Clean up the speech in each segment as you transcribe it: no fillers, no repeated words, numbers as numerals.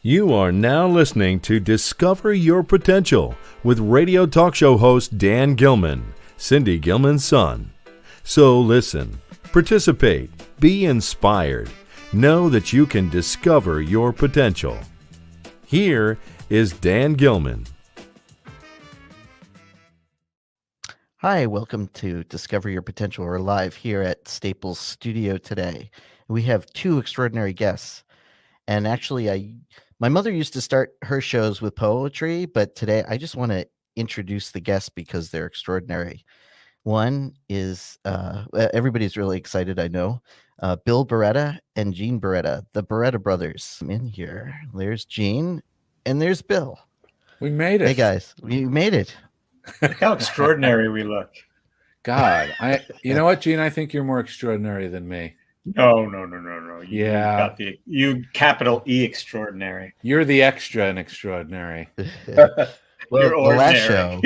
You are now listening to Discover Your Potential with radio talk show host Dan Gilman, Cindy Gilman's son. So listen, participate, be inspired. Know that you can discover your potential. Here is Dan Gilman. Hi, welcome to Discover Your Potential. We're live here at Staples Studio today. We have two extraordinary guests. And actually, my mother used to start her shows with poetry, but today I just want to introduce the guests because they're extraordinary. One is, everybody's really excited, I know, Bill Barretta and Gene Beretta, the Barretta brothers. I'm in here. There's Gene and there's Bill. We made it. Hey, guys, we made it. Look how extraordinary we look. God, you know what, Gene? I think you're more extraordinary than me. No. You capital E extraordinary. You're the extra and extraordinary. Well, the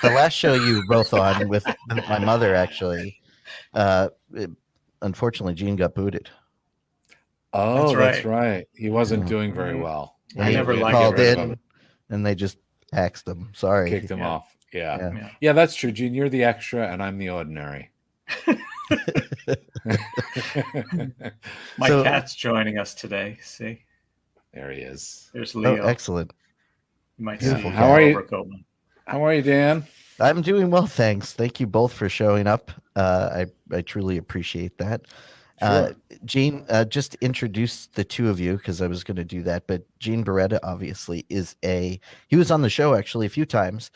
last show you were both on with my mother, actually, unfortunately, Gene got booted. Oh, that's right. He wasn't doing very well. I never liked called in, and they just axed him. Sorry, kicked him off. Yeah, that's true, Gene. You're the extra, and I'm the ordinary. My cat's joining us today. See, there he is. There's Leo. Oh, excellent. You might see. How are you? How are you, Dan? I'm doing well, thanks. Thank you both for showing up. I truly appreciate that. Sure. Gene, just introduce the two of you because I was going to do that. But Gene Beretta obviously he was on the show actually a few times.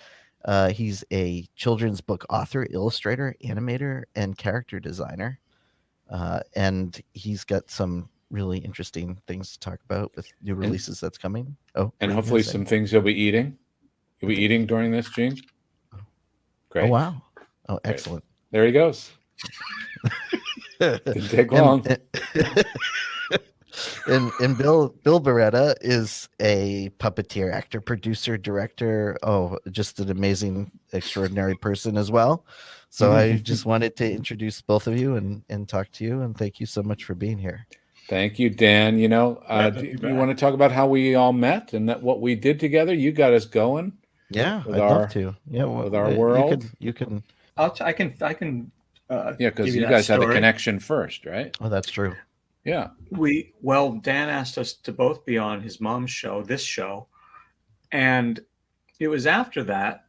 He's a children's book author, illustrator, animator, and character designer. And he's got some really interesting things to talk about with new releases that's coming. And hopefully some things you'll be eating. You'll be eating during this, Gene? Great. Oh, wow. Oh, excellent. There he goes. Didn't take long. And Bill Barretta is a puppeteer, actor, producer, director. Oh, just an amazing, extraordinary person as well. So I just wanted to introduce both of you and talk to you. And thank you so much for being here. Thank you, Dan. You know, you want to talk about how we all met and what we did together? You got us going. Yeah, I'd love to. Yeah, with our world. You can. I can. Because you guys had the connection first, right? Oh, that's true. Yeah. Dan asked us to both be on his mom's show, this show. And it was after that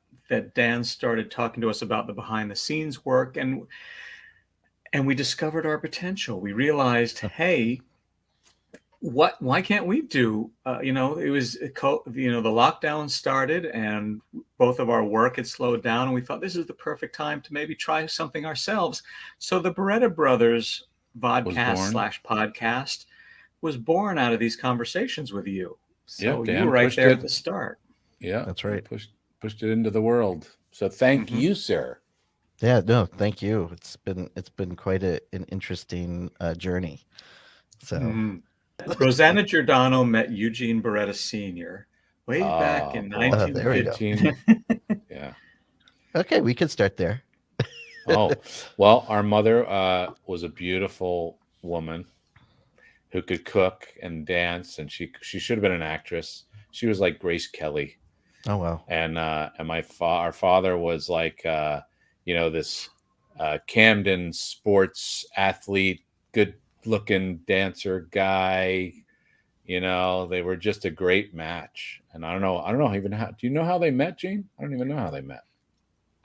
Dan started talking to us about the behind the scenes work and we discovered our potential. We realized, hey, why can't we do, it was, the lockdown started and both of our work had slowed down and we thought this is the perfect time to maybe try something ourselves. So the Beretta Brothers vodcast/podcast was born out of these conversations with you. So you were right there at the start. Yeah, that's right. Pushed it into the world. So thank you, sir. Yeah, no, thank you. It's been quite an interesting journey. So Rosanna Giordano met Eugene Beretta Sr. way back in 1915. Yeah. Okay, we could start there. Well, our mother was a beautiful woman who could cook and dance, and she should have been an actress. She was like Grace Kelly. Oh wow! And our father was like this Camden sports athlete, good looking dancer guy. You know, they were just a great match. And I don't know even how. Do you know how they met, Gene? I don't even know how they met.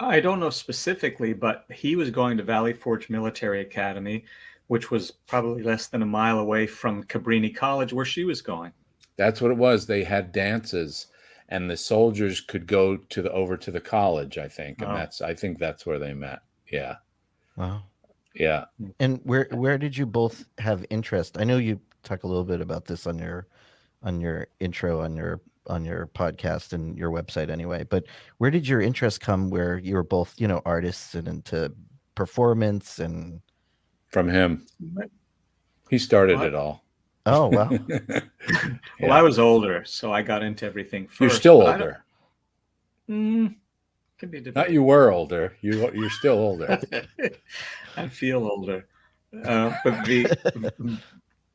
I don't know specifically, but he was going to Valley Forge Military Academy, which was probably less than a mile away from Cabrini College, where she was going. That's what it was. They had dances, and the soldiers could go over to the college, I think, and I think that's where they met. Yeah. Wow. Yeah. And where did you both have interest? I know you talk a little bit about this on your intro on your podcast and your website anyway, but where did your interest come where you were both, artists and into performance? And from him, he started it all. Oh, wow. Well, I was older, so I got into everything first. You're still older. Can be debated. Not you were older. You're still older. I feel older.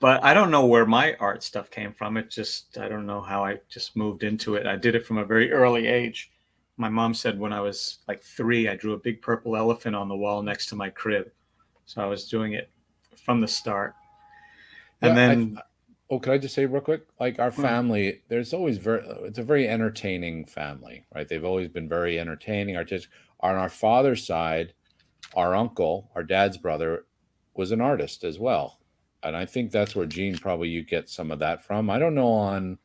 But I don't know where my art stuff came from. I don't know how I just moved into it. I did it from a very early age. My mom said when I was like 3, I drew a big purple elephant on the wall next to my crib. So I was doing it from the start. And then, could I just say real quick? Like our family, there's always it's a very entertaining family, right? They've always been very entertaining, artistic. On our father's side, our uncle, our dad's brother, was an artist as well. And I think that's where, Gene, probably you get some of that from. I don't know on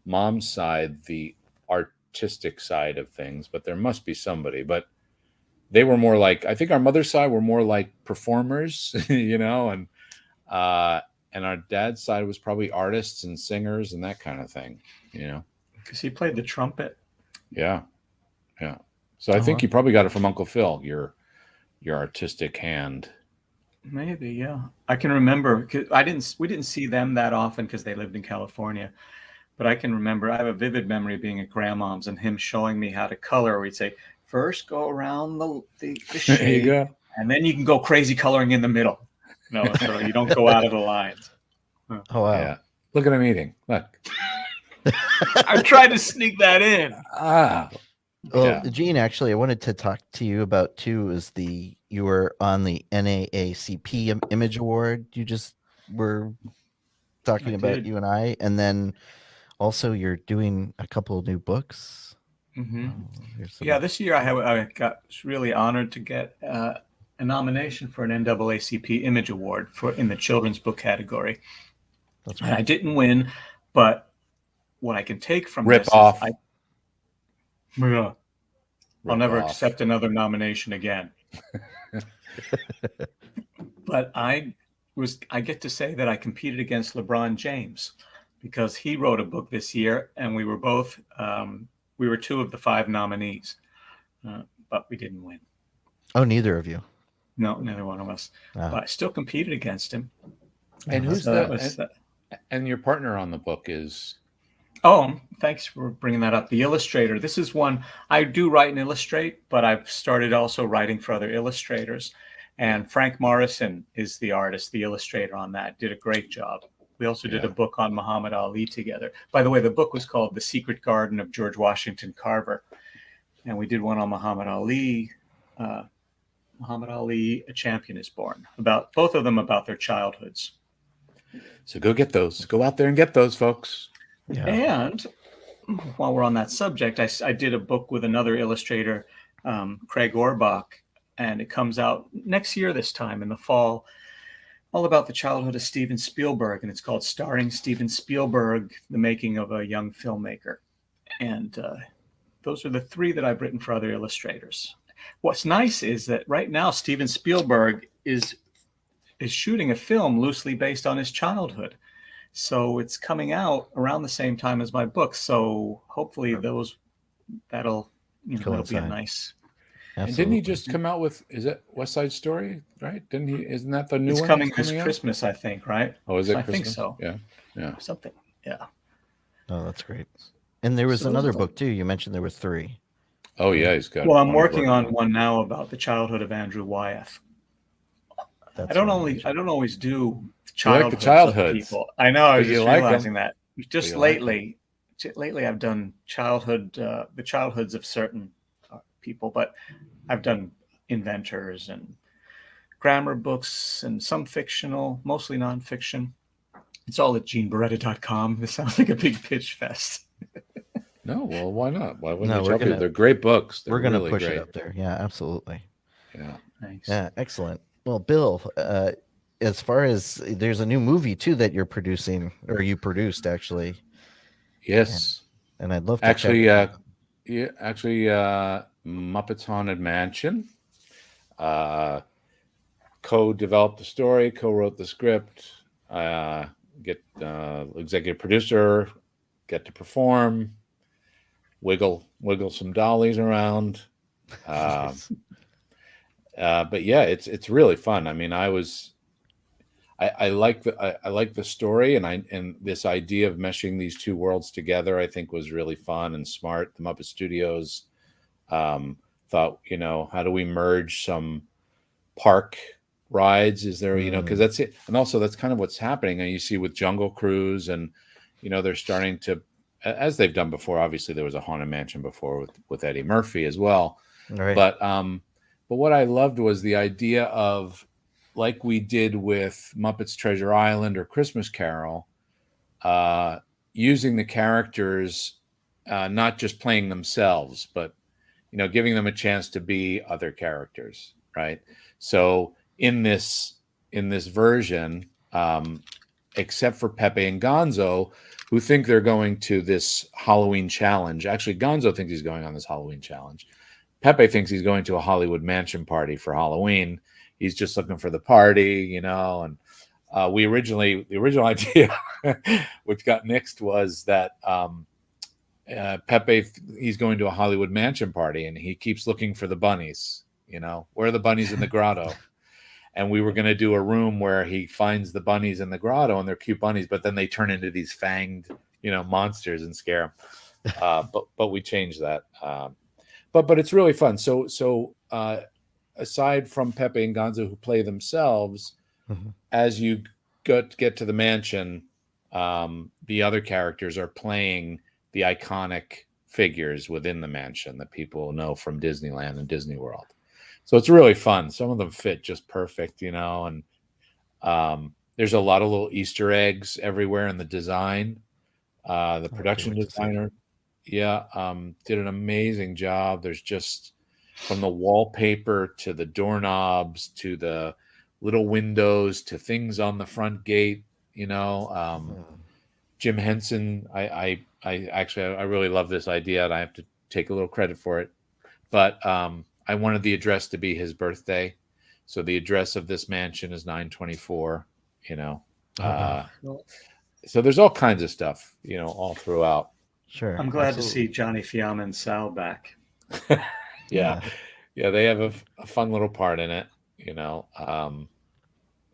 mom's side, the artistic side of things, but there must be somebody. But they were more like, I think our mother's side were more like performers, and our dad's side was probably artists and singers and that kind of thing, because he played the trumpet. Yeah. So I think you probably got it from Uncle Phil, your artistic hand. Maybe, yeah. I can remember, 'cause we didn't see them that often because they lived in California. But I can remember, I have a vivid memory of being at grandmom's and him showing me how to color. We'd say, first go around the shade, there you go. And then you can go crazy coloring in the middle. No, so you don't go out of the lines. Oh, wow. Yeah. Look at him eating. Look. I tried to sneak that in. Well, Gene, actually, I wanted to talk to you about too. Is you were on the NAACP Image Award? You just were talking about you and I, and then also you're doing a couple of new books. Yeah, this year I got really honored to get a nomination for an NAACP Image Award in the children's book category. That's right. And I didn't win, but what I can take from Rip this off. is I'll never accept another nomination again. But I get to say that I competed against LeBron James because he wrote a book this year, and we were both we were 2 of the 5 nominees, but we didn't win. Oh, neither of you? No, neither one of us. But I still competed against him. And who's that? And your partner on the book is? Oh, thanks for bringing that up. The illustrator. This is one I do write and illustrate, but I've started also writing for other illustrators. And Frank Morrison is the artist, the illustrator on that. Did a great job. We also did a book on Muhammad Ali together. By the way, the book was called The Secret Garden of George Washington Carver. And we did one on Muhammad Ali. Muhammad Ali, A Champion is Born. About both of them about their childhoods. So go get those. Go out there and get those, folks. Yeah. And while we're on that subject, I did a book with another illustrator, Craig Orbach, and it comes out next year this time in the fall, all about the childhood of Steven Spielberg, and it's called Starring Steven Spielberg, The Making of a Young Filmmaker. And those are the 3 that I've written for other illustrators. What's nice is that right now Steven Spielberg is shooting a film loosely based on his childhood. So it's coming out around the same time as my book. So hopefully that'll be a nice. Absolutely. And didn't he just come out with, is it West Side Story, right? Didn't he? Isn't that the new one? It's coming this Christmas, I think, right? Oh, is it? I think so. Yeah. Something. Yeah. Oh, that's great. And there was another book too. You mentioned there were 3. Oh yeah, he's got. Well, I'm working on one now about the childhood of Andrew Wyeth. I don't always do childhood people. I know. I was just realizing that. Just lately, I've done the childhoods of certain people, but I've done inventors and grammar books and some fictional, mostly nonfiction. It's all at geneberetta.com. This sounds like a big pitch fest. No, well, why not? Why wouldn't you jump in? They're great books. We're going to push it up there. Yeah, absolutely. Yeah. Thanks. Yeah, excellent. Well, Bill, as far as there's a new movie too that you're producing, or you produced actually. Yes. And I'd love to Muppet's Haunted Mansion. Co-developed the story, co-wrote the script, get executive producer, get to perform, wiggle some dollies around. But yeah, it's really fun. I mean, I like the story, and this idea of meshing these 2 worlds together, I think was really fun and smart. The Muppet Studios thought, how do we merge some park rides? Is there, because that's it. And also that's kind of what's happening. And you see with Jungle Cruise and, they're starting to, as they've done before, obviously there was a Haunted Mansion before with Eddie Murphy as well. Right. But what I loved was the idea of, like we did with Muppet's Treasure Island or Christmas Carol, using the characters, not just playing themselves, but giving them a chance to be other characters, right? So in this version, except for Pepe and Gonzo, who think they're going to this Halloween challenge. Actually, Gonzo thinks he's going on this Halloween challenge. Pepe thinks he's going to a Hollywood mansion party for Halloween. He's just looking for the party, and the original idea, which got nixed, was that Pepe, he's going to a Hollywood mansion party and he keeps looking for the bunnies. Where are the bunnies in the grotto? And we were going to do a room where he finds the bunnies in the grotto, and they're cute bunnies, but then they turn into these fanged, monsters and scare them. But we changed that. But it's really fun. So aside from Pepe and Gonzo, who play themselves, as you get to the mansion, the other characters are playing the iconic figures within the mansion that people know from Disneyland and Disney World. So it's really fun. Some of them fit just perfect, and there's a lot of little Easter eggs everywhere in the design. The production designer, did an amazing job. There's just, from the wallpaper to the doorknobs to the little windows to things on the front gate, Jim Henson, I really love this idea, and I have to take a little credit for it. But I wanted the address to be his birthday. So the address of this mansion is 924, so there's all kinds of stuff, all throughout. Sure. I'm glad to see Johnny Fiamma and Sal back. Yeah, they have a fun little part in it, so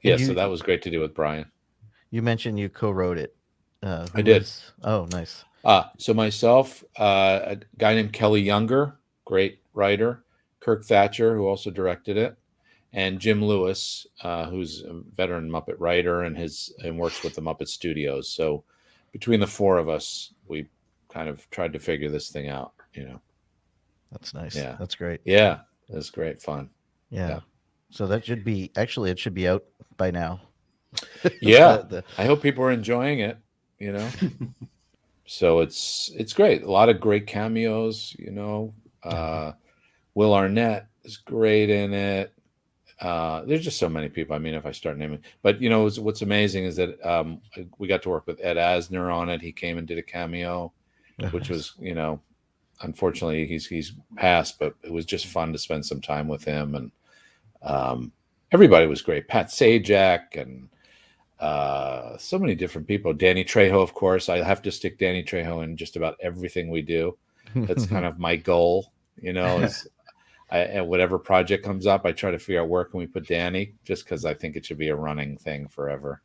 that was great to do with Brian. You mentioned you co-wrote it. I did. Oh, nice. So myself, a guy named Kelly Younger, great writer, Kirk Thatcher, who also directed it, and Jim Lewis, who's a veteran Muppet writer and works with the Muppet Studios. So between the four of us, we kind of tried to figure this thing out, That's nice. Yeah. That's great. Yeah, it's great fun. Yeah. So that should be, actually, it should be out by now. Yeah. I hope people are enjoying it, So it's great. A lot of great cameos, Will Arnett is great in it. There's just so many people. I mean, if I start naming, but what's amazing is that we got to work with Ed Asner on it. He came and did a cameo, which was, unfortunately he's passed, but it was just fun to spend some time with him. And everybody was great. Pat Sajak and so many different people. Danny Trejo, of course. I have to stick Danny Trejo in just about everything we do. That's kind of my goal, is whatever project comes up, I try to figure out where can we put Danny, just because I think it should be a running thing forever.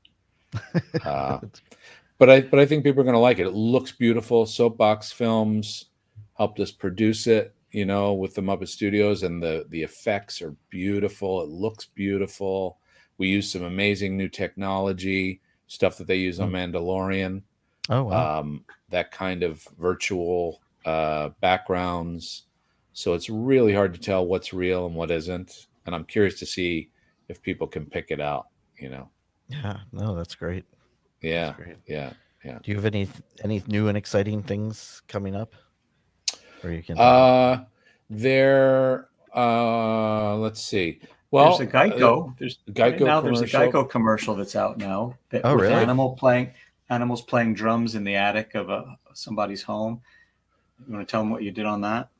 But I think people are going to like it. It looks beautiful. Soapbox Films helped us produce it, with the Muppet Studios, and the effects are beautiful. It looks beautiful. We use some amazing new technology, stuff that they use on Mandalorian. Oh, wow. That kind of virtual backgrounds. So it's really hard to tell what's real and what isn't. And I'm curious to see if people can pick it out, Yeah, no, that's great. Yeah. That's great. Yeah. Do you have any new and exciting things coming up? Or you can let's see. Well, there's a Geico. There's a Geico commercial that's out now. With really? Animals playing drums in the attic of somebody's home. You want to tell them what you did on that?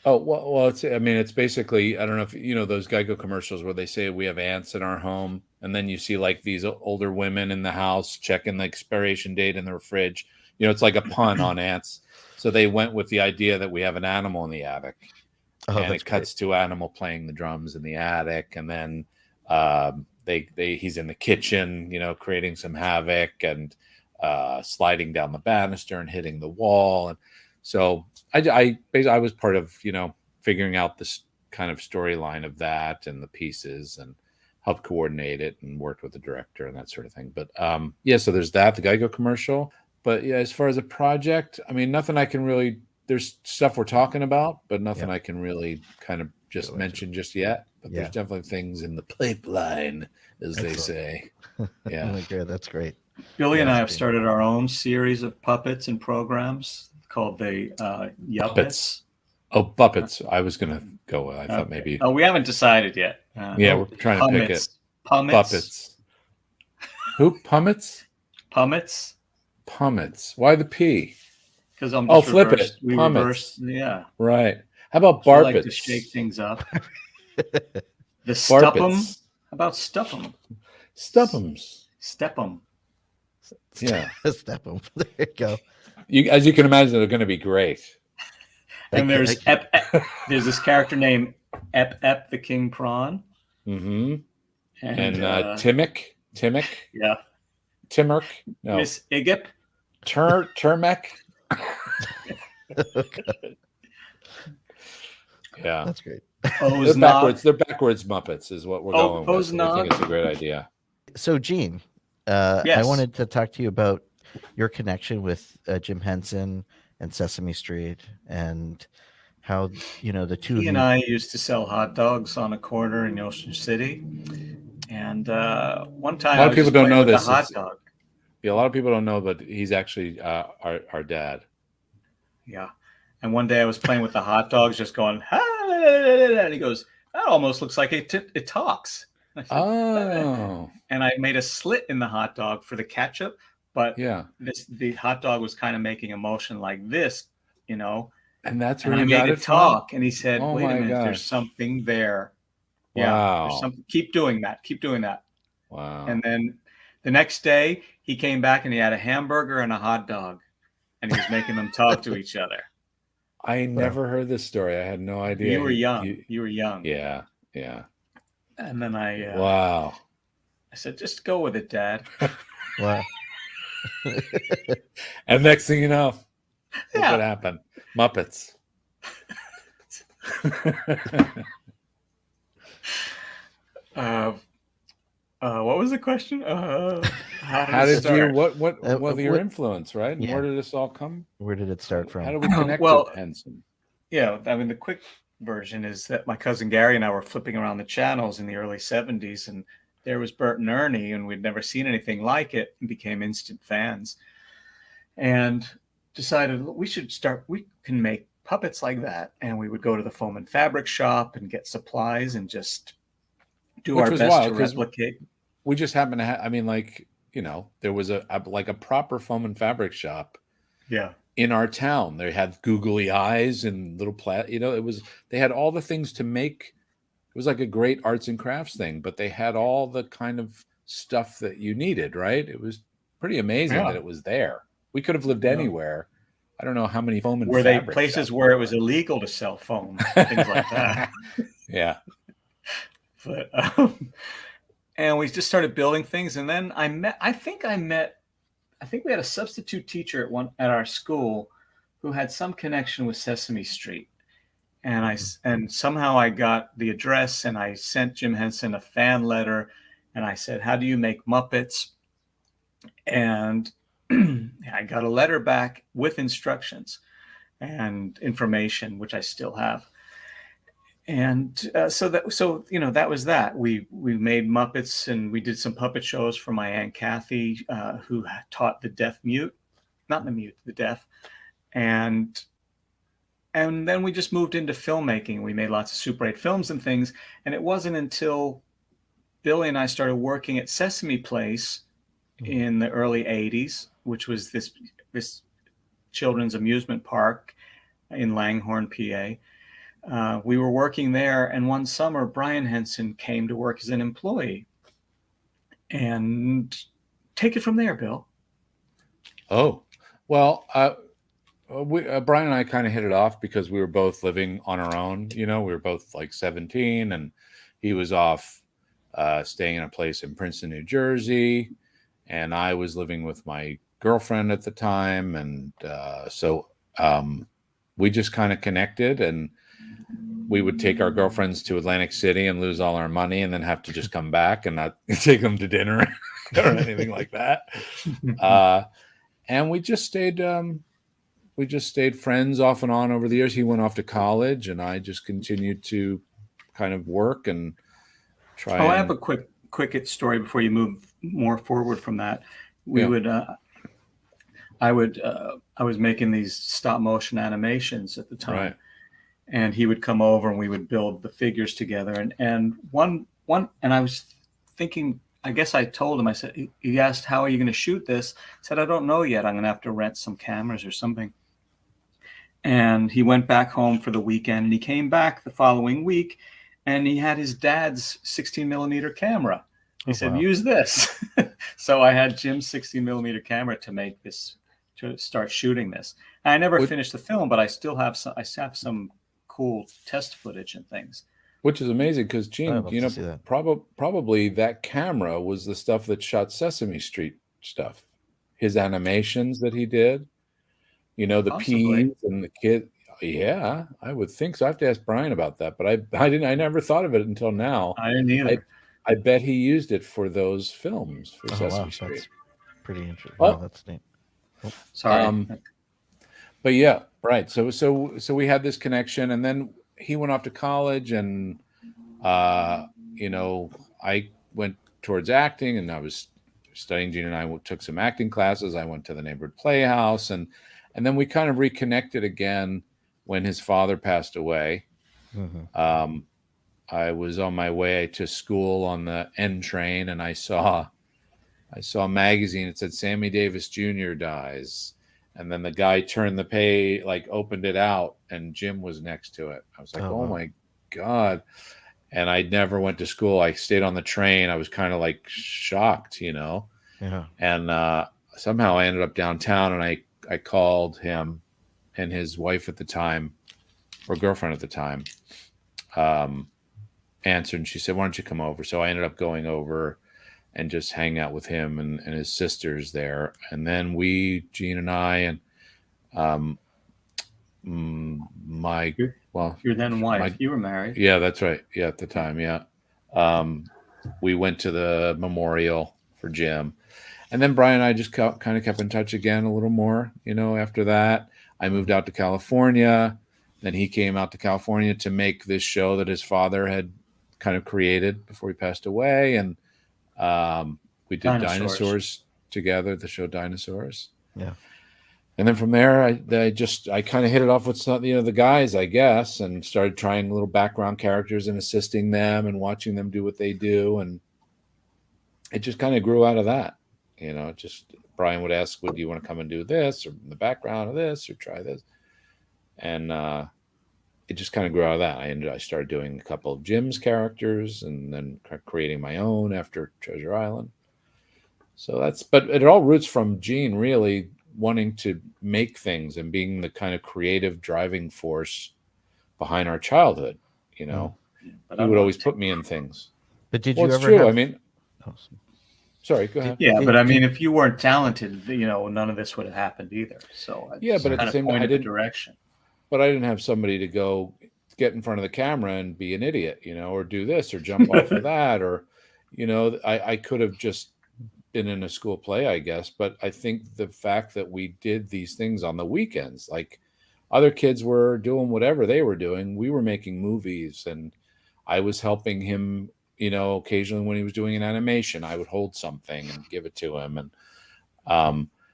Oh, well, it's basically, I don't know if those Geico commercials where they say we have ants in our home, and then you see like these older women in the house checking the expiration date in their fridge. It's like a pun on ants. So they went with the idea that we have an animal in the attic, and it cuts to animal playing the drums in the attic, and then he's in the kitchen, creating some havoc and sliding down the banister and hitting the wall. And so I was part of, figuring out this kind of storyline of that and the pieces. And helped coordinate it and worked with the director and that sort of thing. But yeah, so there's that, the Geico commercial. But yeah, as far as a project, I mean, nothing I can really, there's stuff we're talking about, but nothing I can really kind of just mention just yet. But there's definitely things in the pipeline, as they say. Yeah. Okay, that's great. Billy and I have started our own series of puppets and programs called the Yuppets. Oh, Puppets. I was going to go. I thought maybe. Oh, we haven't decided yet. Yeah, we're trying to pick it. Puppets. Who? Pummets? Pummets. Pummets. Why the P? Because I'm just flip it. We reverse. Yeah. Right. How about Barpets? I like to shake things up. The Stupp'em. How about Stupp'em? Stupp'ems. Step'em. Yeah. Step'em. There you go. As you can imagine, they're going to be great. And there's there's this character named Ep the King Prawn. Mm-hmm. And Timmick. Yeah. Timurk. No. Miss Igip. Termek. Yeah. That's great. They're backwards. They're backwards Muppets is what we're going with. I think it's a great idea. So, Gene, I wanted to talk to you about your connection with Jim Henson and Sesame Street and how, the two he and I used to sell hot dogs on a corner in Ocean City. And one time a lot of people don't know this. Hot dog. Yeah, a lot of people don't know, but he's actually our dad. Yeah. And one day I was playing with the hot dogs, just going, and he goes, that almost looks like it talks. And I said, and I made a slit in the hot dog for the ketchup, but the hot dog was kind of making a motion like this, And that's where I made it talk. And he said, wait a minute, there's something there. Wow. There's something. Keep doing that. Wow. And then the next day he came back and he had a hamburger and a hot dog and he was making them talk to each other. I never heard this story. I had no idea. You were young. You were young. Yeah. And then I said, just go with it, Dad. Wow. And next thing you know, look what happened. Muppets. What was the question? How did you? What was your influence, right? And where did this all come? Where did it start from? How did we connect to Henson? Yeah, I mean, the quick version is that my cousin Gary and I were flipping around the channels in the early 70s, and there was Bert and Ernie, and we'd never seen anything like it, and became instant fans, and decided we can make puppets like that. And we would go to the foam and fabric shop and get supplies and just do our best to replicate. We just happened to have, I mean, there was a proper foam and fabric shop. Yeah. In our town. They had googly eyes and little they had all the things to make. It was like a great arts and crafts thing, but they had all the kind of stuff that you needed, right? It was pretty amazing that it was there. We could have lived anywhere. I don't know how many foam and were they fabric places where it was illegal to sell foam, things like that. Yeah. But and we just started building things, and then I think we had a substitute teacher at our school who had some connection with Sesame Street, and somehow I got the address, and I sent Jim Henson a fan letter, and I said, how do you make Muppets? And I got a letter back with instructions and information, which I still have. And so that was that. We made Muppets, and we did some puppet shows for my Aunt Kathy, who taught the deaf, and then we just moved into filmmaking. We made lots of Super 8 films and things, and it wasn't until Billy and I started working at Sesame Place in the early 80s, which was this children's amusement park in Langhorne, PA. We were working there, and one summer Brian Henson came to work as an employee. And take it from there, Bill. Oh, well, Brian and I kind of hit it off because we were both living on our own. We were both like 17, and he was off staying in a place in Princeton, New Jersey, and I was living with my girlfriend at the time, and so we just kind of connected, and we would take our girlfriends to Atlantic City and lose all our money and then have to just come back and not take them to dinner or anything like that. And we just stayed friends off and on over the years. He went off to college and I just continued to kind of work and try. I have a quick story before you move more forward from that. I was making these stop motion animations at the time. Right. And he would come over and we would build the figures together. And one, and I was thinking, I guess I told him, I said, he asked, how are you going to shoot this? I said, I don't know yet. I'm going to have to rent some cameras or something. And he went back home for the weekend and he came back the following week and he had his dad's 16 millimeter camera. He said, use this. So I had Jim's 16 millimeter camera to start shooting this. I never finished the film, but I still have some cool test footage and things. Which is amazing because Gene, probably that camera was the stuff that shot Sesame Street stuff. His animations that he did, the peas and the kid. Yeah, I would think so. I have to ask Brian about that, but I never thought of it until now. I didn't either. I bet he used it for those films for Sesame Street. That's pretty interesting. Oh. That's neat. Oh. Sorry. But yeah, right. So we had this connection, and then he went off to college, and I went towards acting, and I was studying. Gene and I took some acting classes. I went to the neighborhood playhouse, and then we kind of reconnected again when his father passed away. Mm-hmm. I was on my way to school on the N train, and I saw a magazine. It said Sammy Davis Jr. dies. And then the guy turned the page, opened it out, and Jim was next to it. I was like, oh my God. And I never went to school. I stayed on the train. I was kind of shocked, Yeah. And somehow I ended up downtown, and I called him and his wife at the time, or girlfriend at the time, answered, and she said, why don't you come over? So I ended up going over and just hang out with him and his sisters there. And then Gene and I, and your then wife, you were married. Yeah, that's right. Yeah, at the time. Yeah. We went to the memorial for Jim. And then Brian and I just kind of kept in touch again a little more, after that. I moved out to California. Then he came out to California to make this show that his father had kind of created before he passed away. And we did Dinosaurs together, the show Dinosaurs. Yeah. And then from there, I kind of hit it off with some, the guys, I guess, and started trying little background characters and assisting them and watching them do what they do. And it just kind of grew out of that. Brian would ask, do you want to come and do this or in the background of this or try this? And it just kind of grew out of that. I started doing a couple of Jim's characters and then creating my own after Treasure Island. So but it all roots from Gene really wanting to make things and being the kind of creative driving force behind our childhood. He would always put me in things. But did you it's ever true. have... I mean, sorry, go ahead. Yeah, but I mean, if you weren't talented, none of this would have happened either. So yeah, but at the same time, I didn't direction. But I didn't have somebody to go get in front of the camera and be an idiot, or do this or jump off of that, or, I could have just been in a school play, I guess. But I think the fact that we did these things on the weekends, like other kids were doing whatever they were doing, we were making movies, and I was helping him, occasionally when he was doing an animation, I would hold something and give it to him. And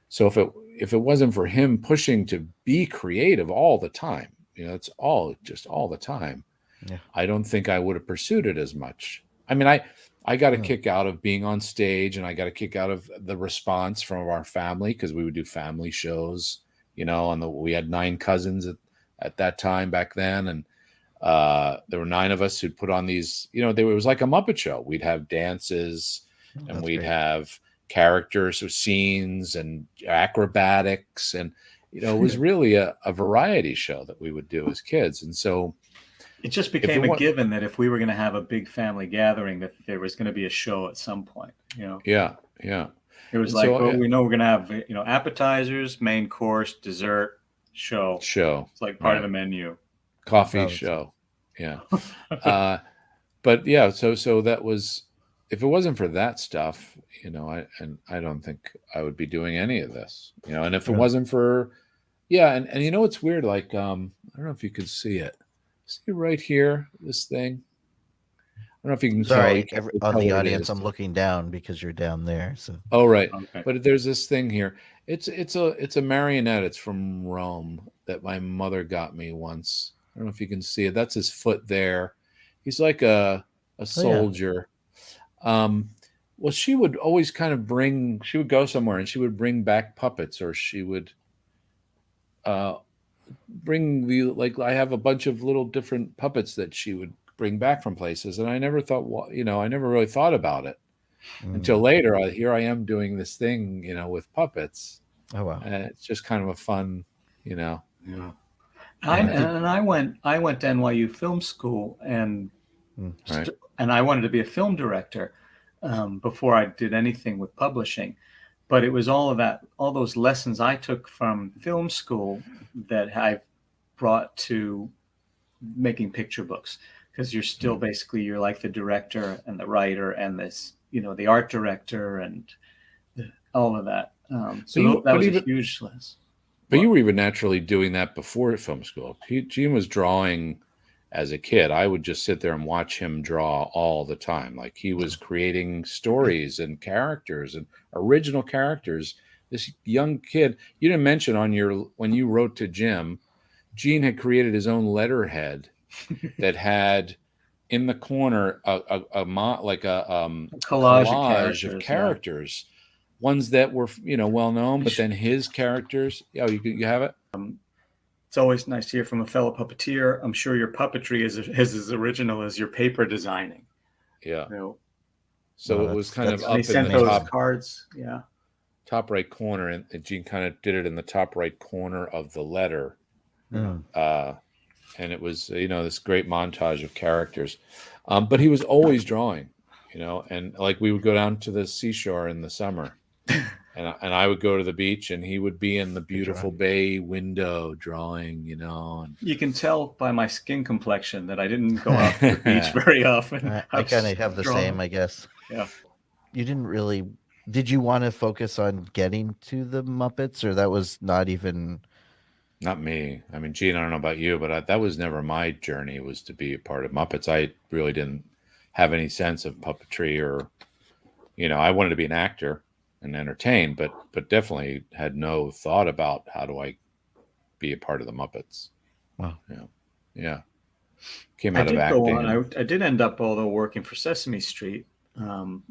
so if it wasn't for him pushing to be creative all the time, it's all the time. Yeah. I don't think I would have pursued it as much. I mean, I got a kick out of being on stage, and I got a kick out of the response from our family, because we would do family shows, and we had 9 cousins at that time back then. And there were 9 of us who'd put on these, it was like a Muppet show. We'd have dances and we'd have characters or scenes and acrobatics, and it was really a variety show that we would do as kids. And so it just became a given that if we were going to have a big family gathering, that there was going to be a show at some point. Yeah it was we know we're going to have appetizers, main course, dessert, show. It's like part of the menu. Coffee show. Yeah. But yeah, so that was, if it wasn't for that stuff, I don't think I would be doing any of this, and if it wasn't for, yeah. And it's weird. Like, I don't know if you could see it. See right here, this thing. I don't know if you can Sorry, tell on the what it audience, is. I'm looking down because you're down there. So Oh, right. Okay. But there's this thing here. It's a marionette. It's from Rome that my mother got me once. I don't know if you can see it. That's his foot there. He's like a soldier. Well, she would always kind of she would go somewhere and she would bring back puppets, or she would bring I have a bunch of little different puppets that she would bring back from places. And I never thought, I never really thought about it until later. Here I am doing this thing, with puppets. Oh, wow. And it's just kind of a fun, Yeah. I went to NYU Film School, and right. and I wanted to be a film director before I did anything with publishing. But it was all those lessons I took from film school that I brought to making picture books, because you're still basically, you're like the director and the writer and this, the art director and all of that. So that was a huge lesson. But you were even naturally doing that before film school. Gene was drawing as a kid. I would just sit there and watch him draw all the time. Like, he was creating stories and characters and original characters. This young kid, you didn't mention when you wrote to Jim, Gene had created his own letterhead that had in the corner a collage of characters. Yeah. Ones that were, well known, but then his characters. Oh, you have it? It's always nice to hear from a fellow puppeteer. I'm sure your puppetry is as original as your paper designing. Yeah. So it was kind of up in the top cards. Yeah. Top right corner, and Gene kind of did it in the top right corner of the letter. And it was, this great montage of characters. But he was always drawing, and like, we would go down to the seashore in the summer. And I would go to the beach, and he would be in the beautiful bay window drawing, And you can tell by my skin complexion that I didn't go out to the beach very often. I kind of have the same, I guess. Yeah. You didn't really. Did you want to focus on getting to the Muppets, or that was not even? Not me. I mean, Gene, I don't know about you, but that was never my journey, was to be a part of Muppets. I really didn't have any sense of puppetry, or, I wanted to be an actor and entertain, but definitely had no thought about how do I be a part of the Muppets. Wow. Yeah. Came out of acting. I did end up, although, working for Sesame Street, and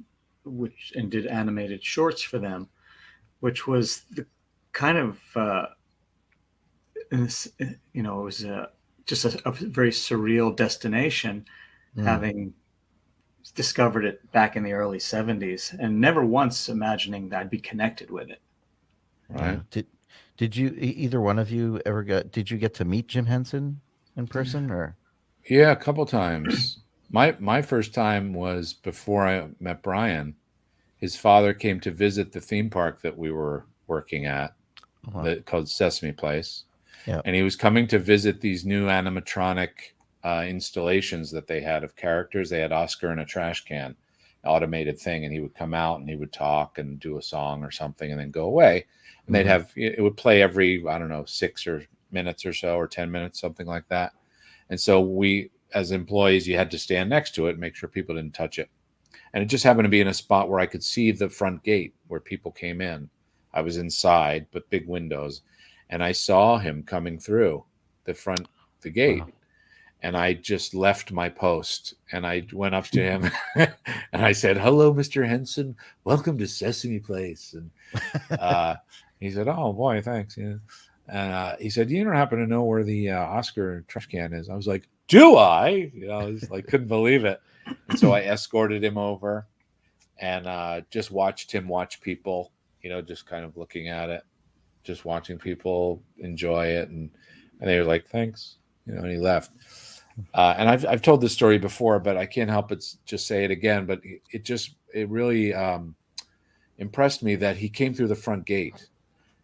did animated shorts for them, which was the kind of, it was just a very surreal destination, having discovered it back in the early 70s and never once imagining that I'd be connected with it. Right. Did you, either one of you, did you get to meet Jim Henson in person, or? Yeah, a couple times. My first time was before I met Brian. His father came to visit the theme park that we were working at, called Sesame Place. Yeah. And he was coming to visit these new animatronic installations that they had of characters. They had Oscar in a trash can, automated thing, and he would come out and he would talk and do a song or something and then go away. And they'd have, it would play every, 6 minutes or so, or 10 minutes, something like that. And so we, as employees, you had to stand next to it and make sure people didn't touch it. And it just happened to be in a spot where I could see the front gate where people came in. I was inside, but big windows. And I saw him coming through the gate. Wow. And I just left my post and I went up to him and I said, "Hello, Mr. Henson. Welcome to Sesame Place." And he said, "Oh boy, thanks." Yeah. And he said, "You don't happen to know where the Oscar trash can is?" I was like, "Do I?" I was like, couldn't believe it. And so I escorted him over and just watched him watch people, just kind of looking at it, just watching people enjoy it. And they were like, "Thanks," and he left. And I've told this story before, but I can't help but just say it again. But it really impressed me that he came through the front gate.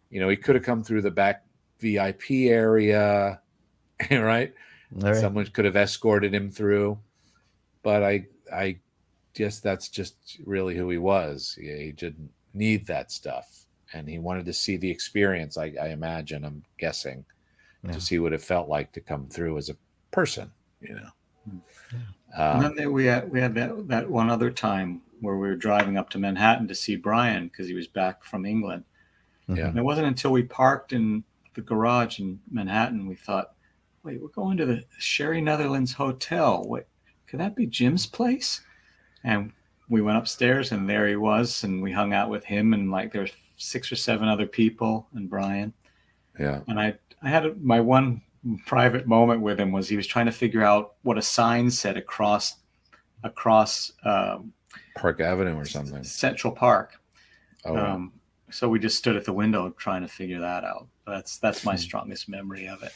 He could have come through the back VIP area, right? All right. Someone could have escorted him through, but I guess that's just really who he was. He didn't need that stuff, and he wanted to see the experience. I imagine, I'm guessing, Yeah. to see what it felt like to come through as a person. And then we had that one other time where we were driving up to Manhattan to see Brian because he was back from England. Yeah. And it wasn't until we parked in the garage in Manhattan we thought, wait, we're going to the Sherry Netherlands Hotel. Wait, could that be Jim's place? And we went upstairs and there he was, and we hung out with him, and like there were 6 or 7 other people and Brian. Yeah. And I had my one private moment with him was he was trying to figure out what a sign said across Park Avenue or something. Central Park. Oh, So we just stood at the window trying to figure that out. That's my strongest memory of it.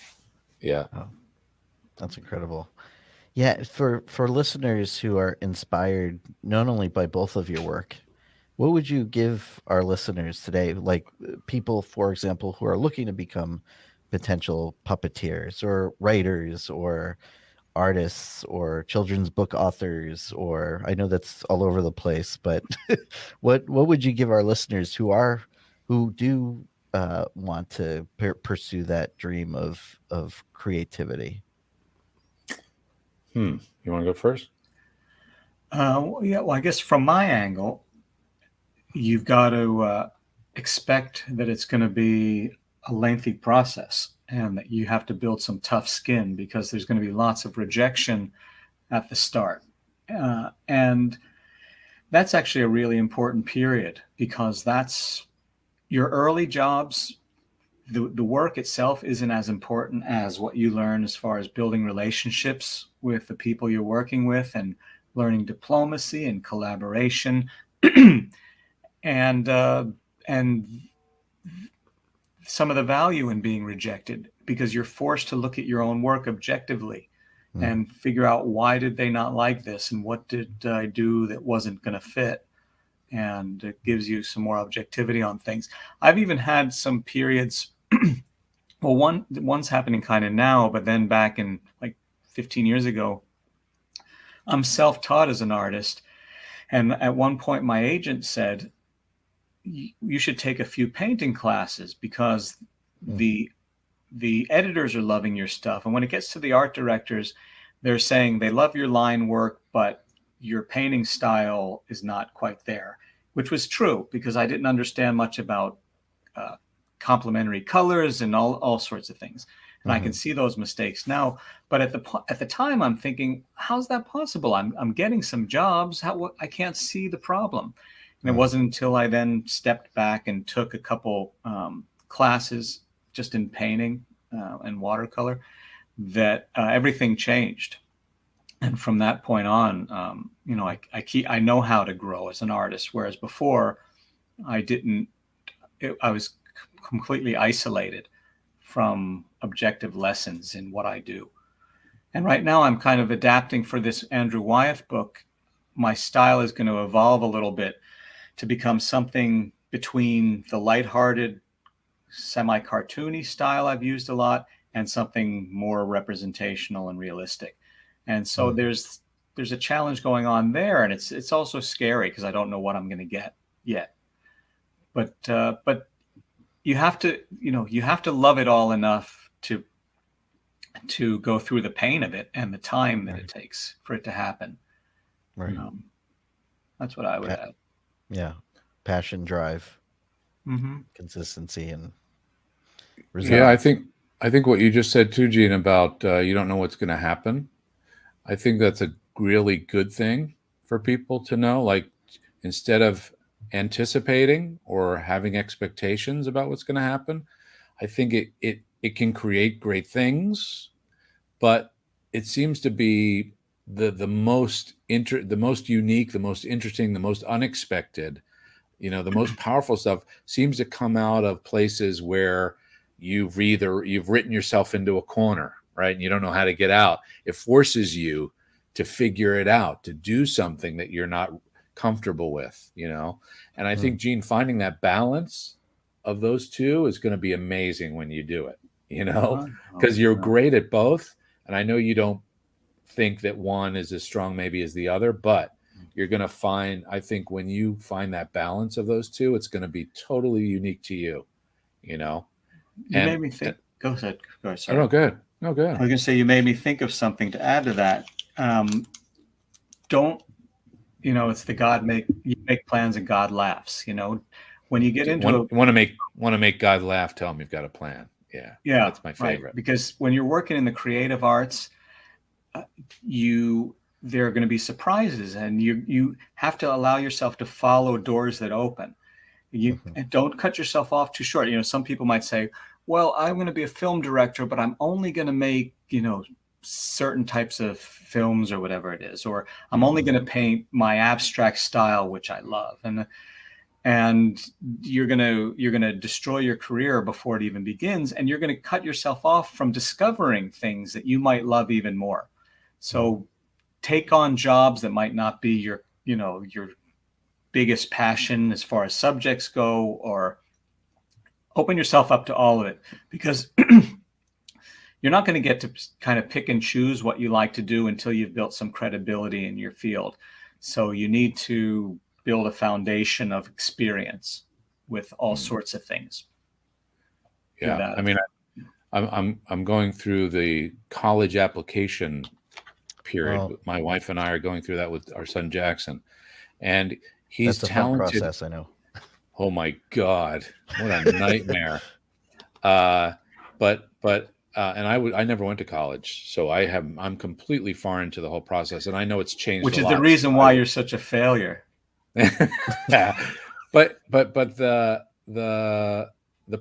yeah. Oh, that's incredible. Yeah, for listeners who are inspired not only by both of your work, what would you give our listeners today, like people, for example, who are looking to become potential puppeteers or writers or artists or children's book authors, or I know that's all over the place, but what would you give our listeners who do want to pursue that dream of creativity? You want to go first? Well, I guess from my angle, you've got to expect that it's going to be a lengthy process and that you have to build some tough skin because there's going to be lots of rejection at the start. And that's actually a really important period because that's your early jobs. The work itself isn't as important as what you learn as far as building relationships with the people you're working with and learning diplomacy and collaboration and some of the value in being rejected because you're forced to look at your own work objectively and figure out why did they not like this and what did I do that wasn't going to fit. And it gives you some more objectivity on things. I've even had some periods. Well, one's happening kind of now, but then back in like 15 years ago, I'm self-taught as an artist. And at one point, my agent said, you should take a few painting classes because the editors are loving your stuff. And when it gets to the art directors, they're saying they love your line work, but your painting style is not quite there, which was true because I didn't understand much about complementary colors and all sorts of things. And I can see those mistakes now. But at the time, I'm thinking, how's that possible? I'm getting some jobs. I can't see the problem. And it wasn't until I then stepped back and took a couple classes just in painting and watercolor that everything changed. And from that point on, I know how to grow as an artist, whereas before I didn't. I was completely isolated from objective lessons in what I do. And right now I'm kind of adapting for this Andrew Wyeth book. My style is going to evolve a little bit to become something between the lighthearted, semi-cartoony style I've used a lot and something more representational and realistic. And so there's a challenge going on there, and it's also scary because I don't know what I'm going to get yet. But you have to love it all enough to go through the pain of it and the time that it takes for it to happen. Right. That's what I would add. Yeah. Passion, drive, consistency, and results. Yeah, I think what you just said too, Gene, about you don't know what's going to happen. I think that's a really good thing for people to know. Like, instead of anticipating or having expectations about what's going to happen, I think it can create great things, but it seems to be the most unique, the most interesting, the most unexpected, the most powerful stuff seems to come out of places where you've written yourself into a corner, right? And you don't know how to get out. It forces you to figure it out, to do something that you're not comfortable with, And I think, Gene, finding that balance of those two is going to be amazing when you do it, because you're great at both. And I know you don't think that one is as strong maybe as the other, but you're going to find, I think when you find that balance of those two, it's going to be totally unique to you, you know? You made me think. Go ahead. Go ahead. Oh, Sorry. no, good. No, good. I was going to say, you made me think of something to add to that. Don't, it's you make plans and God laughs, when you get into want to make God laugh, tell him you've got a plan. Yeah. Yeah. That's my favorite. Right. Because when you're working in the creative arts, there are going to be surprises, and you have to allow yourself to follow doors that open. You don't cut yourself off too short. Some people might say, well, I'm going to be a film director, but I'm only going to make, certain types of films or whatever it is, or I'm only going to paint my abstract style, which I love. And you're going to destroy your career before it even begins. And you're going to cut yourself off from discovering things that you might love even more. So take on jobs that might not be your biggest passion as far as subjects go, or open yourself up to all of it, because you're not going to get to kind of pick and choose what you like to do until you've built some credibility in your field. So you need to build a foundation of experience with all sorts of things. Yeah. I mean, I'm going through the college application period. Oh. My wife and I are going through that with our son Jackson, and he's That's a talented. fun process, I know. Oh my God, what a nightmare! And I never went to college, so I'm completely foreign into the whole process, and I know it's changed. Which is the reason why you're such a failure. Yeah, but the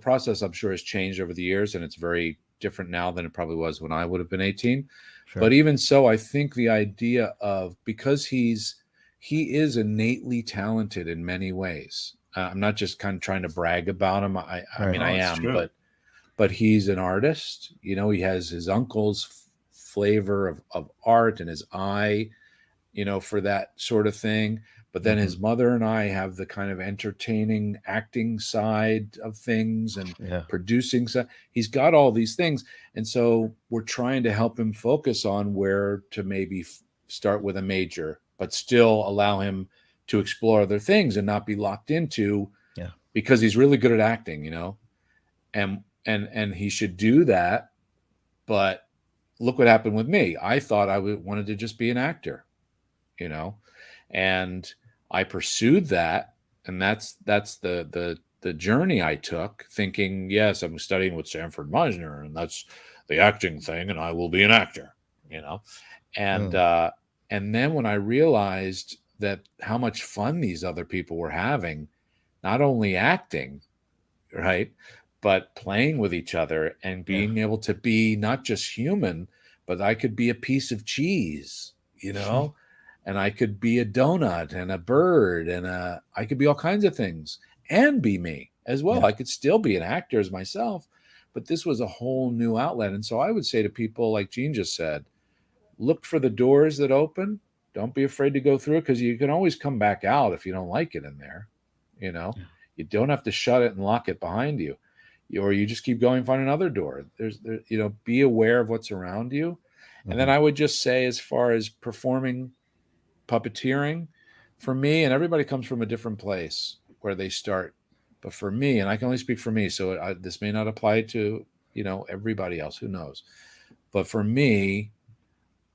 process, I'm sure, has changed over the years, and it's very different now than it probably was when I would have been 18. Sure. But even so, I think the idea of, because he is innately talented in many ways. I'm not just kind of trying to brag about him. I mean, I am, but he's an artist. He has his uncle's flavor of art and his eye, for that sort of thing. But then his mother and I have the kind of entertaining acting side of things and producing side. He's got all these things. And so we're trying to help him focus on where to maybe start with a major, but still allow him to explore other things and not be locked into, because he's really good at acting, and he should do that. But look what happened with me. I thought I wanted to just be an actor, and I pursued that. And that's the journey I took, thinking, yes, I'm studying with Sanford Meisner, and that's the acting thing, and I will be an actor, and then when I realized that how much fun these other people were having, not only acting, right, but playing with each other and being able to be not just human, but I could be a piece of cheese, and I could be a donut and a bird, and I could be all kinds of things and be me as well. I could still be an actor as myself, but this was a whole new outlet. And so I would say to people, like Gene just said, look for the doors that open. Don't be afraid to go through it, because you can always come back out if you don't like it in there. You don't have to shut it and lock it behind you, or you just keep going, find another door. Be aware of what's around you. And then I would just say, as far as performing puppeteering, for me, and everybody comes from a different place where they start, but for me, and I can only speak for me, so this may not apply to, everybody else, who knows. But for me,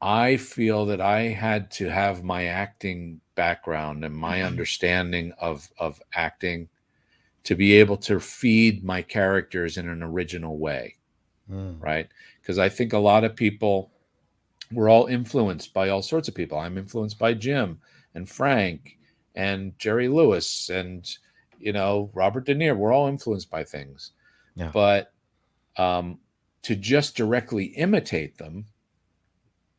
I feel that I had to have my acting background and my understanding of acting to be able to feed my characters in an original way, right? Because I think a lot of people, we're all influenced by all sorts of people. I'm influenced by Jim and Frank and Jerry Lewis and, Robert De Niro. We're all influenced by things. Yeah. But to just directly imitate them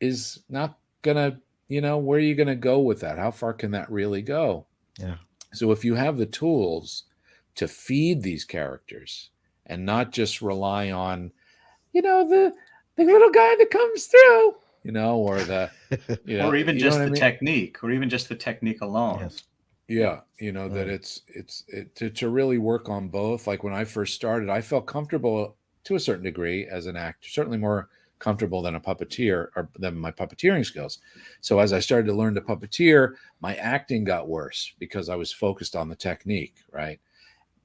is not gonna, where are you gonna go with that? How far can that really go? Yeah. So if you have the tools to feed these characters and not just rely on, the little guy that comes through, or the, or even just the technique, or even just the technique alone. Yes. Yeah. That it's to really work on both. Like when I first started, I felt comfortable to a certain degree as an actor, certainly more comfortable than a puppeteer or than my puppeteering skills. So as I started to learn to puppeteer, my acting got worse because I was focused on the technique, right?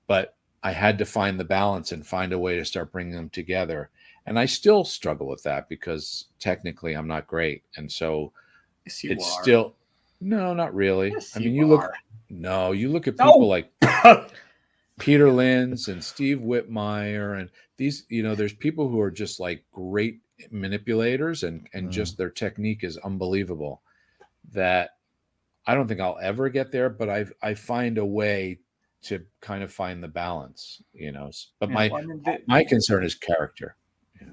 But I had to find the balance and find a way to start bringing them together. And I still struggle with that because technically I'm not great. And so Yes, you it's are. still, no, not really. Yes, I mean, you you are. look at people No. like Peter Linz and Steve Whitmire and these, there's people who are just like great manipulators and just their technique is unbelievable that I don't think I'll ever get there, but I find a way to kind of find the balance, but my concern is character.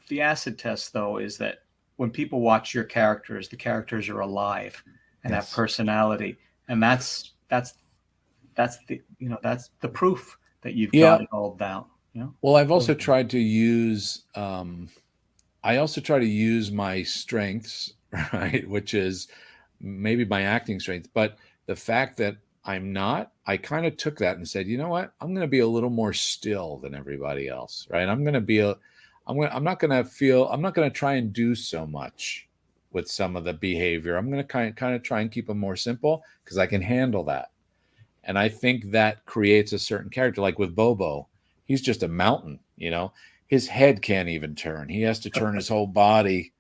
The acid test, though, is that when people watch your characters, the characters are alive and have personality, and that's the that's the proof that you've got it all down. Well, I've also tried to use my strengths, right, which is maybe my acting strength, but the fact that I kind of took that and said, you know what, I'm going to be a little more still than everybody else, right? I'm not going to try and do so much with some of the behavior. I'm going to kind of try and keep them more simple because I can handle that. And I think that creates a certain character. Like with Bobo, he's just a mountain, his head can't even turn. He has to turn his whole body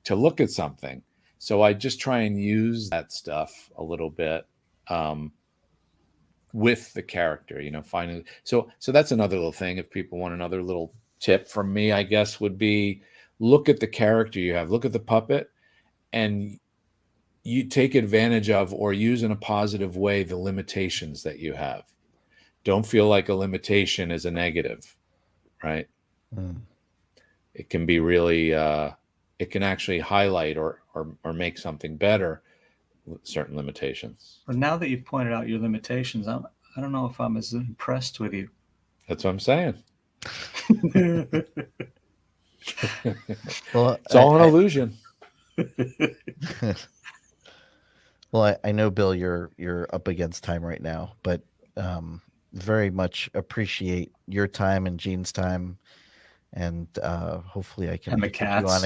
to look at something. So I just try and use that stuff a little bit with the character, finding. So that's another little thing. If people want another little tip from me, I guess would be look at the character you have, look at the puppet, and you take advantage of or use in a positive way the limitations that you have. Don't feel like a limitation is a negative, right? It can be really, it can actually highlight or make something better with certain limitations. But now that you've pointed out your limitations, I don't know if I'm as impressed with you. That's what I'm saying. Well, it's all an illusion. Well, I know, Bill, you're up against time right now, but very much appreciate your time and Gene's time, and hopefully I can get you on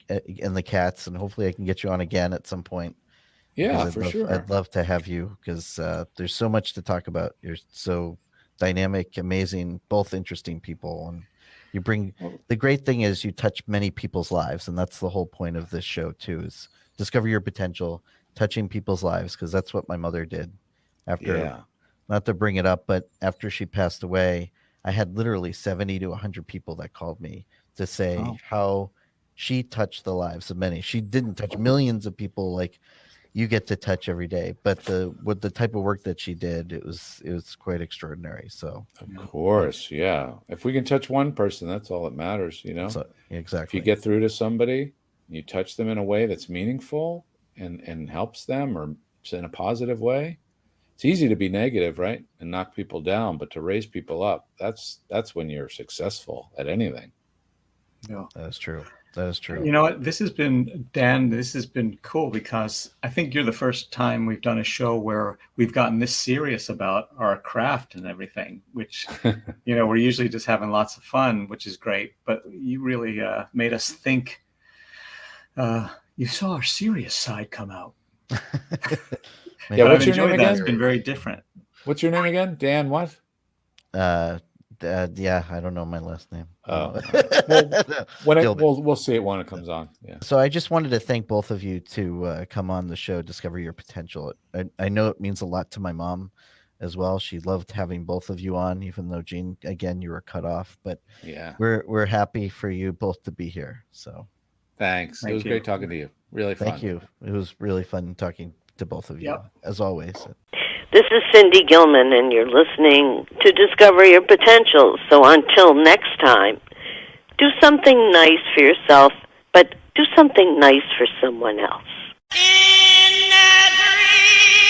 and the cats, and hopefully I can get you on again at some point. Yeah, for sure. I'd love to have you because there's so much to talk about. You're so dynamic, amazing, both interesting people, and you bring. The great thing is you touch many people's lives, and that's the whole point of this show too: is discover your potential, touching people's lives, because that's what my mother did. After, not to bring it up, but after she passed away, I had literally 70 to 100 people that called me to say how she touched the lives of many. She didn't touch millions of people like you get to touch every day, but with the type of work that she did, it was quite extraordinary. So of course, yeah. If we can touch one person, that's all that matters, So, exactly. If you get through to somebody, you touch them in a way that's meaningful and helps them or in a positive way. It's easy to be negative, right? And knock people down, but to raise people up, that's when you're successful at anything. Yeah, that's true. That is true. You know what? This has been cool because I think you're the first time we've done a show where we've gotten this serious about our craft and everything, which, we're usually just having lots of fun, which is great. But you really made us think. You saw our serious side come out. What's your name again? It's been very different. What's your name again? Dan what? Yeah, I don't know my last name. We'll see it when it comes on. Yeah. So I just wanted to thank both of you to come on the show, Discover Your Potential. I know it means a lot to my mom as well. She loved having both of you on, even though Gene, again, you were cut off. But yeah, we're happy for you both to be here. So thanks. It was great talking to you. Really fun. Thank you. It was really fun talking to both of you, as always. This is Cindy Gilman, and you're listening to Discover Your Potential. So until next time, do something nice for yourself, but do something nice for someone else. In every